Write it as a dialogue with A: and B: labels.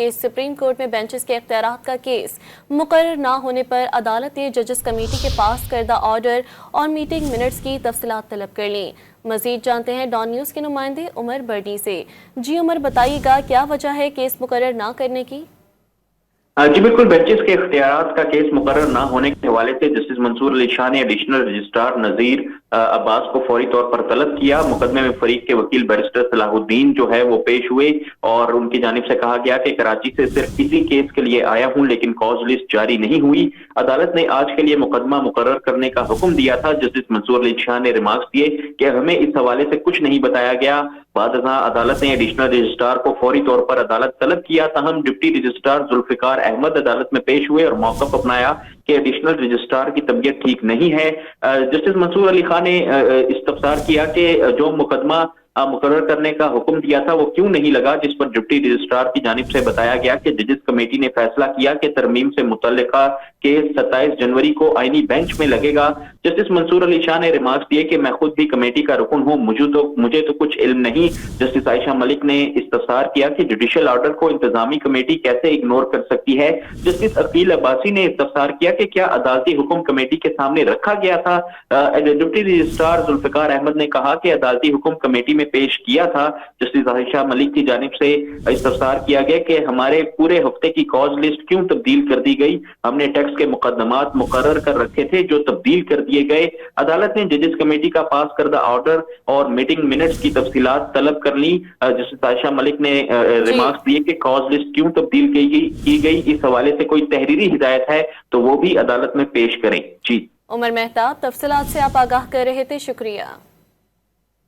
A: کہ supreme court میں benches کے اختیارات کا کیس مقرر نہ ہونے پر عدالت نے ججز کمیٹی کے پاس کردہ آرڈر اور میٹنگ منٹس کی تفصیلات طلب کر لیں۔ مزید جانتے ہیں ڈان نیوز کے نمائندے عمر برڈی سے۔ جی عمر، بتائیے گا کیا وجہ ہے کیس مقرر نہ کرنے کی؟
B: جی بالکل، بینچز کے اختیارات کا کیس مقرر نہ ہونے کے حوالے سے جسٹس منصور علی شاہ نے ایڈیشنل رجسٹرار نذیر عباس کو فوری طور پر طلب کیا۔ مقدمے میں فریق کے وکیل بیرسٹر صلاح الدین جو ہے وہ پیش ہوئے اور ان کی جانب سے کہا گیا کہ کراچی سے صرف اسی کیس کے لیے آیا ہوں لیکن کاز لسٹ جاری نہیں ہوئی۔ عدالت نے آج کے لیے مقدمہ مقرر کرنے کا حکم دیا تھا۔ جسٹس منصور علی شاہ نے ریمارکس دیے کہ ہمیں اس حوالے سے کچھ نہیں بتایا گیا۔ بعد ازاں عدالت نے ایڈیشنل رجسٹرار کو فوری طور پر عدالت طلب کیا، تاہم ڈپٹی رجسٹرار ذوالفقار احمد عدالت میں پیش ہوئے اور موقف اپنایا کہ ایڈیشنل رجسٹرار کی طبیعت ٹھیک نہیں ہے۔ جسٹس منصور علی خان نے استفسار کیا کہ جو مقدمہ مقرر کرنے کا حکم دیا تھا وہ کیوں نہیں لگا، جس پر ڈپٹی رجسٹرار کی جانب سے بتایا گیا کہ ججز کمیٹی نے فیصلہ کیا کہ ترمیم سے متعلقہ کیس 27 جنوری کو آئینی بینچ میں لگے گا۔ جسٹس منصور علی شاہ نے ریمارکس دیے کہ میں خود بھی کمیٹی کا رکن ہوں، مجھے تو کچھ علم نہیں۔ جسٹس عائشہ ملک نے استفسار کیا کہ جوڈیشل آرڈر کو انتظامی کمیٹی کیسے اگنور کر سکتی ہے۔ جسٹس عقیل عباسی نے استفسار کیا کہ کیا عدالتی حکم کمیٹی کے سامنے رکھا گیا تھا۔ ڈپٹی رجسٹرار ذوالفقار احمد نے کہا کہ عدالتی حکم کمیٹی میں پیش کیا تھا۔ جسٹس عائشہ ملک کی جانب سے استفسار کیا گیا کہ ہمارے پورے ہفتے کی کاز لسٹ کیوں تبدیل کر دی گئی، ہم نے ٹیکس کے مقدمات مقرر کر رکھے تھے جو تبدیل کر دیے گئے۔ عدالت نے ججز کمیٹی کا پاس کردہ آرڈر اور میٹنگ منٹس کی تفصیلات طلب کر لی۔ جسٹس عائشہ ملک نے ریمارکس دیے کہ کاز لسٹ کیوں تبدیل کی گئی، اس حوالے سے کوئی تحریری ہدایت ہے تو وہ بھی عدالت میں پیش کریں۔ جی
A: عمر مہتاب، تفصیلات سے آپ آگاہ کر رہے تھے، شکریہ۔